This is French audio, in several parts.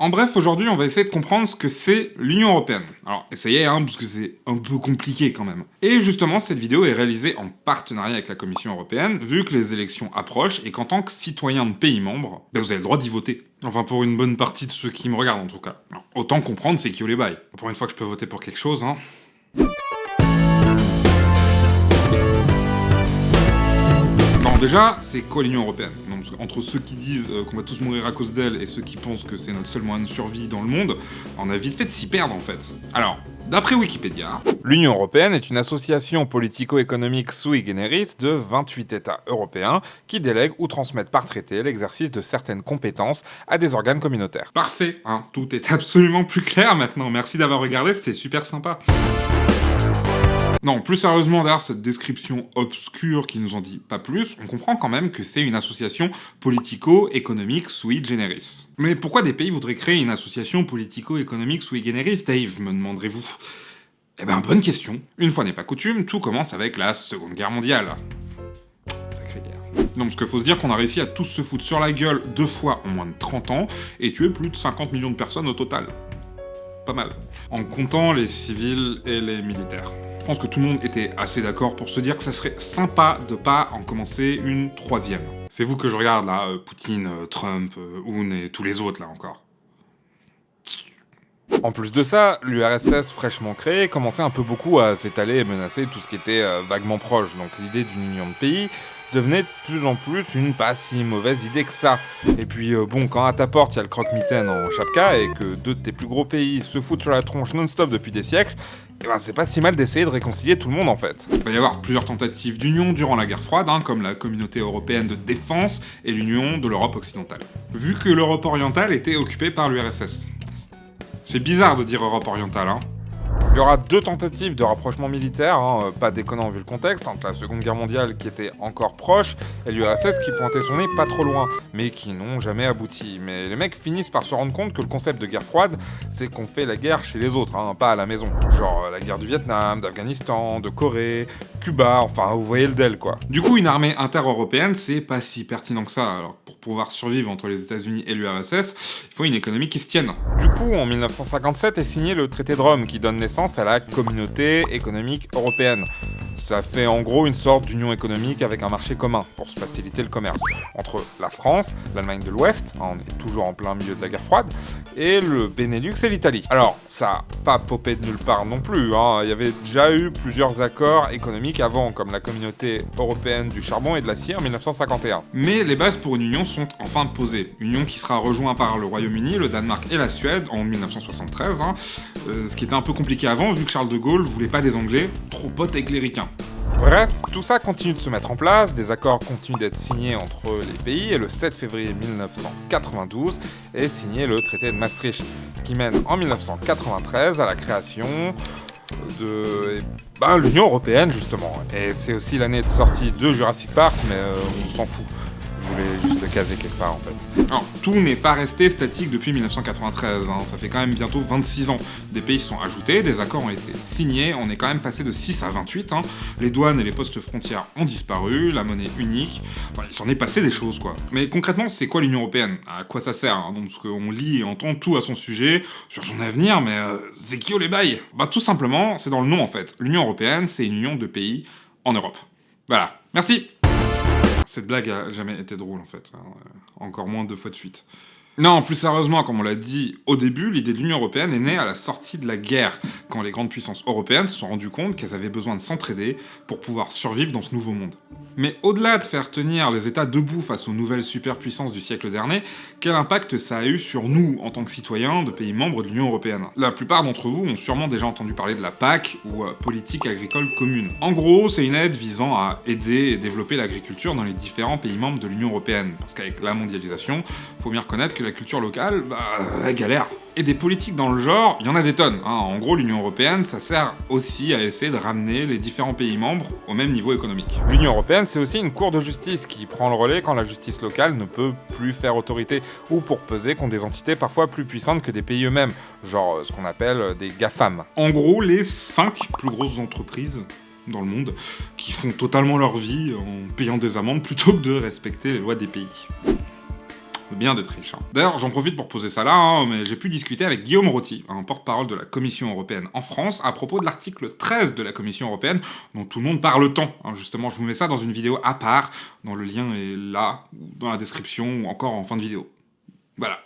En bref, aujourd'hui, on va essayer de comprendre ce que c'est l'Union Européenne. Alors, essayez, parce que c'est un peu compliqué quand même. Et justement, cette vidéo est réalisée en partenariat avec la Commission Européenne, vu que les élections approchent et qu'en tant que citoyen de pays membres, vous avez le droit d'y voter. Enfin, pour une bonne partie de ceux qui me regardent, en tout cas. Alors, autant comprendre, c'est qui les bail. Pour une fois que je peux voter pour quelque chose, Bon, déjà, c'est quoi l'Union Européenne? Entre ceux qui disent qu'on va tous mourir à cause d'elle et ceux qui pensent que c'est notre seul moyen de survie dans le monde, on a vite fait de s'y perdre en fait. Alors, d'après Wikipédia, l'Union Européenne est une association politico-économique sui generis de 28 États européens qui délèguent ou transmettent par traité l'exercice de certaines compétences à des organes communautaires. Parfait, tout est absolument plus clair maintenant. Merci d'avoir regardé, c'était super sympa. Non, plus sérieusement, derrière cette description obscure qui nous en dit pas plus, on comprend quand même que c'est une association politico-économique sui generis. Mais pourquoi des pays voudraient créer une association politico-économique sui generis, Dave, me demanderez-vous? Eh ben, bonne question. Une fois n'est pas coutume, tout commence avec la Seconde Guerre mondiale. Sacrée guerre. Non, parce qu'il faut se dire qu'on a réussi à tous se foutre sur la gueule 2 fois en moins de 30 ans, et tuer plus de 50 millions de personnes au total. Pas mal. En comptant les civils et les militaires. Je pense que tout le monde était assez d'accord pour se dire que ça serait sympa de pas en commencer une troisième. C'est vous que je regarde là, Poutine, Trump, Hoon et tous les autres là encore. En plus de ça, l'URSS fraîchement créée commençait un peu beaucoup à s'étaler et menacer tout ce qui était vaguement proche, donc l'idée d'une union de pays devenait de plus en plus une pas si mauvaise idée que ça. Et puis quand à ta porte il y a le croque-mitaine en chapka et que 2 de tes plus gros pays se foutent sur la tronche non-stop depuis des siècles, c'est pas si mal d'essayer de réconcilier tout le monde en fait. Il va y avoir plusieurs tentatives d'union durant la guerre froide, comme la Communauté européenne de défense et l'Union de l'Europe occidentale. Vu que l'Europe orientale était occupée par l'URSS. C'est bizarre de dire Europe orientale, Il y aura 2 tentatives de rapprochement militaire, pas déconnant vu le contexte, entre la Seconde Guerre mondiale qui était encore proche et l'URSS qui pointait son nez pas trop loin, mais qui n'ont jamais abouti. Mais les mecs finissent par se rendre compte que le concept de guerre froide, c'est qu'on fait la guerre chez les autres, pas à la maison. Genre la guerre du Vietnam, d'Afghanistan, de Corée, Cuba, enfin vous voyez le DEL quoi. Du coup, une armée inter-européenne, c'est pas si pertinent que ça. Alors pour pouvoir survivre entre les États-Unis et l'URSS, il faut une économie qui se tienne. Du coup, en 1957 est signé le traité de Rome qui donne naissance à la Communauté économique européenne. Ça fait en gros une sorte d'union économique avec un marché commun pour se faciliter le commerce entre la France, l'Allemagne de l'Ouest, on est toujours en plein milieu de la guerre froide, et le Benelux et l'Italie. Alors, ça n'a pas popé de nulle part non plus, il y avait déjà eu plusieurs accords économiques avant, comme la Communauté européenne du charbon et de l'acier en 1951. Mais les bases pour une union sont enfin posées. Union qui sera rejointe par le Royaume-Uni, le Danemark et la Suède en 1973, ce qui était un peu compliqué avant, vu que Charles de Gaulle voulait pas des Anglais, trop potes avec les Ricains. Bref, tout ça continue de se mettre en place, des accords continuent d'être signés entre les pays, et le 7 février 1992 est signé le traité de Maastricht, qui mène en 1993 à la création de l'Union Européenne justement. Et c'est aussi l'année de sortie de Jurassic Park, mais on s'en fout. Je voulais juste le caser quelque part en fait. Alors, tout n'est pas resté statique depuis 1993, ça fait quand même bientôt 26 ans. Des pays se sont ajoutés, des accords ont été signés, on est quand même passé de 6 à 28, les douanes et les postes frontières ont disparu, la monnaie unique, il s'en est passé des choses quoi. Mais concrètement, c'est quoi l'Union Européenne? À quoi ça sert Donc, parce qu'on lit et entend tout à son sujet, sur son avenir, mais c'est qui les bails? Tout simplement, c'est dans le nom en fait. L'Union Européenne, c'est une union de pays en Europe. Voilà, merci. Cette blague a jamais été drôle en fait, encore moins 2 fois de suite. Non, plus sérieusement, comme on l'a dit au début, l'idée de l'Union Européenne est née à la sortie de la guerre, quand les grandes puissances européennes se sont rendues compte qu'elles avaient besoin de s'entraider pour pouvoir survivre dans ce nouveau monde. Mais au-delà de faire tenir les États debout face aux nouvelles superpuissances du siècle dernier, quel impact ça a eu sur nous, en tant que citoyens de pays membres de l'Union Européenne? La plupart d'entre vous ont sûrement déjà entendu parler de la PAC, ou Politique Agricole Commune. En gros, c'est une aide visant à aider et développer l'agriculture dans les différents pays membres de l'Union Européenne. Parce qu'avec la mondialisation, faut bien reconnaître que la culture locale, elle galère. Et des politiques dans le genre, il y en a des tonnes. En gros, l'Union Européenne, ça sert aussi à essayer de ramener les différents pays membres au même niveau économique. L'Union Européenne, c'est aussi une cour de justice qui prend le relais quand la justice locale ne peut plus faire autorité, ou pour peser contre des entités parfois plus puissantes que des pays eux-mêmes, genre ce qu'on appelle des GAFAM. En gros, les 5 plus grosses entreprises dans le monde qui font totalement leur vie en payant des amendes plutôt que de respecter les lois des pays. bien d'être riche. D'ailleurs, j'en profite pour poser ça là, mais j'ai pu discuter avec Guillaume Roty, un porte-parole de la Commission européenne en France, à propos de l'article 13 de la Commission européenne, dont tout le monde parle tant. Justement, je vous mets ça dans une vidéo à part, dont le lien est là, ou dans la description, ou encore en fin de vidéo. Voilà.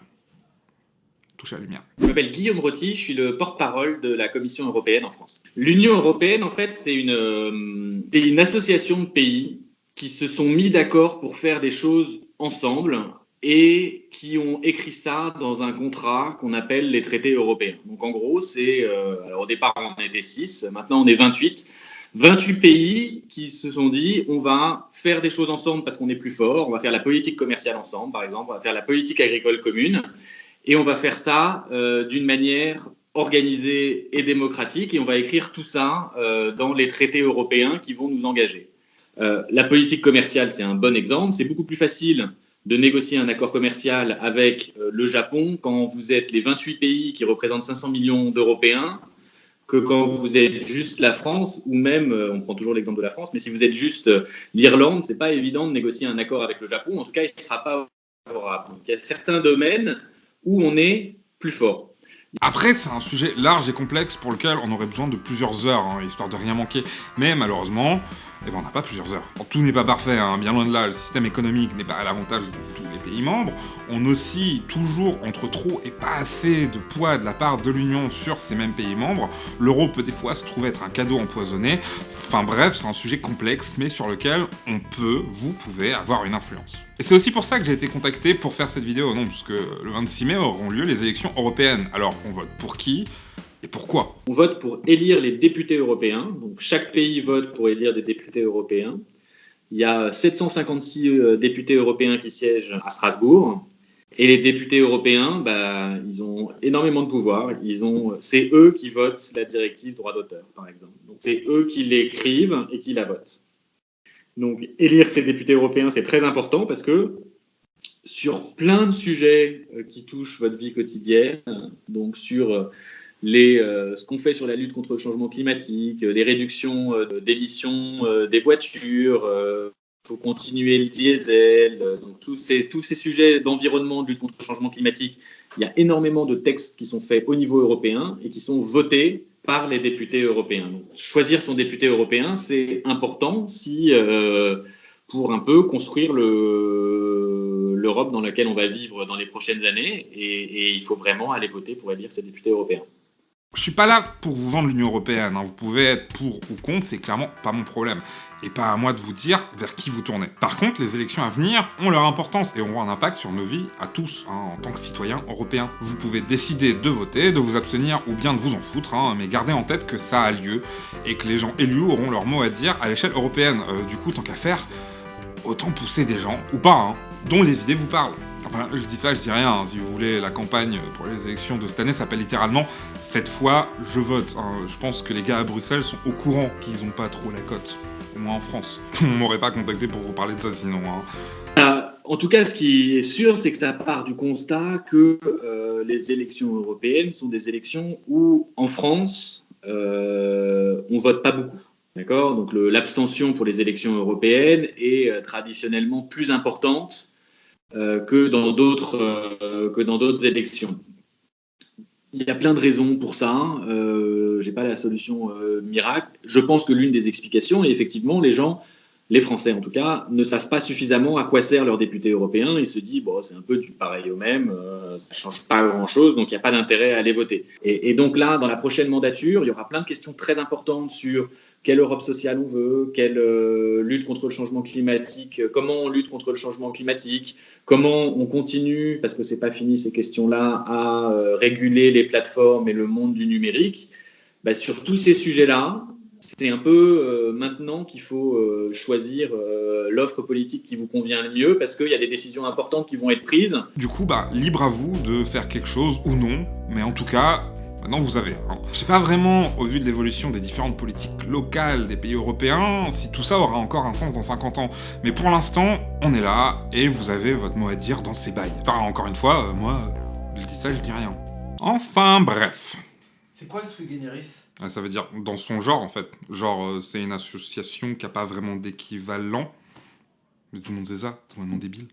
Touche à la lumière. Je m'appelle Guillaume Roty, je suis le porte-parole de la Commission européenne en France. L'Union européenne, en fait, c'est une association de pays qui se sont mis d'accord pour faire des choses ensemble et qui ont écrit ça dans un contrat qu'on appelle les traités européens. Donc en gros, alors au départ on était 6, maintenant on est 28. 28 pays qui se sont dit on va faire des choses ensemble parce qu'on est plus fort, on va faire la politique commerciale ensemble par exemple, on va faire la politique agricole commune et on va faire ça d'une manière organisée et démocratique et on va écrire tout ça dans les traités européens qui vont nous engager. La politique commerciale, c'est un bon exemple. C'est beaucoup plus facile de négocier un accord commercial avec le Japon quand vous êtes les 28 pays qui représentent 500 millions d'Européens que quand vous êtes juste la France, ou même, on prend toujours l'exemple de la France, mais si vous êtes juste l'Irlande, c'est pas évident de négocier un accord avec le Japon. En tout cas, il ne sera pas favorable. Donc, il y a certains domaines où on est plus fort. Après, c'est un sujet large et complexe pour lequel on aurait besoin de plusieurs heures, histoire de rien manquer. Mais malheureusement, on n'a pas plusieurs heures. Tout n'est pas parfait, bien loin de là. Le système économique n'est pas à l'avantage de tous les pays membres. On oscille toujours entre trop et pas assez de poids de la part de l'Union sur ces mêmes pays membres. L'euro peut des fois se trouver être un cadeau empoisonné. Enfin bref, c'est un sujet complexe, mais sur lequel vous pouvez avoir une influence. Et c'est aussi pour ça que j'ai été contacté pour faire cette vidéo, puisque le 26 mai auront lieu les élections européennes. Alors, on vote pour qui ? Et pourquoi ? On vote pour élire les députés européens. Donc, chaque pays vote pour élire des députés européens. Il y a 756 députés européens qui siègent à Strasbourg. Et les députés européens, ils ont énormément de pouvoir. C'est eux qui votent la directive droit d'auteur, par exemple. Donc, c'est eux qui l'écrivent et qui la votent. Donc, élire ces députés européens, c'est très important parce que sur plein de sujets qui touchent votre vie quotidienne, donc sur ce qu'on fait sur la lutte contre le changement climatique, les réductions d'émissions des voitures, il faut continuer le diesel, donc tous ces sujets d'environnement, de lutte contre le changement climatique, il y a énormément de textes qui sont faits au niveau européen et qui sont votés par les députés européens. Donc, choisir son député européen, c'est important pour un peu construire l'Europe dans laquelle on va vivre dans les prochaines années et il faut vraiment aller voter pour élire ces députés européens. Je suis pas là pour vous vendre l'Union européenne, vous pouvez être pour ou contre, c'est clairement pas mon problème. Et pas à moi de vous dire vers qui vous tournez. Par contre, les élections à venir ont leur importance et auront un impact sur nos vies à tous, en tant que citoyens européens. Vous pouvez décider de voter, de vous abstenir ou bien de vous en foutre, mais gardez en tête que ça a lieu et que les gens élus auront leur mot à dire à l'échelle européenne. Du coup, tant qu'à faire, autant pousser des gens, ou pas, dont les idées vous parlent. Enfin, je dis ça, je dis rien. Si vous voulez, la campagne pour les élections de cette année s'appelle littéralement « Cette fois, je vote ». Je pense que les gars à Bruxelles sont au courant qu'ils ont pas trop la cote. Au moins en France. On m'aurait pas contacté pour vous parler de ça sinon. En tout cas, ce qui est sûr, c'est que ça part du constat que les élections européennes sont des élections où, en France, on vote pas beaucoup. D'accord ? Donc l'abstention pour les élections européennes est traditionnellement plus importante que dans d'autres élections. Il y a plein de raisons pour ça. J'ai pas la solution miracle. Je pense que l'une des explications est effectivement les Français en tout cas, ne savent pas suffisamment à quoi sert leur député européen. Ils se disent c'est un peu du pareil au même, ça change pas grand-chose, donc il n'y a pas d'intérêt à aller voter. Et donc là, dans la prochaine mandature, il y aura plein de questions très importantes sur quelle Europe sociale on veut, quelle lutte contre le changement climatique, comment on lutte contre le changement climatique, comment on continue, parce que c'est pas fini ces questions-là, à réguler les plateformes et le monde du numérique. Sur tous ces sujets-là, c'est un peu maintenant qu'il faut choisir l'offre politique qui vous convient le mieux parce qu'il y a des décisions importantes qui vont être prises. Du coup, libre à vous de faire quelque chose ou non, mais en tout cas, maintenant vous avez. Je sais pas vraiment, au vu de l'évolution des différentes politiques locales des pays européens, si tout ça aura encore un sens dans 50 ans. Mais pour l'instant, on est là et vous avez votre mot à dire dans ces bails. Enfin, encore une fois, moi, je dis ça, je dis rien. Enfin, bref. C'est quoi Sui Generis ? Ça veut dire dans son genre, en fait. Genre, c'est une association qui a pas vraiment d'équivalent. Mais tout le monde sait ça, complètement débile.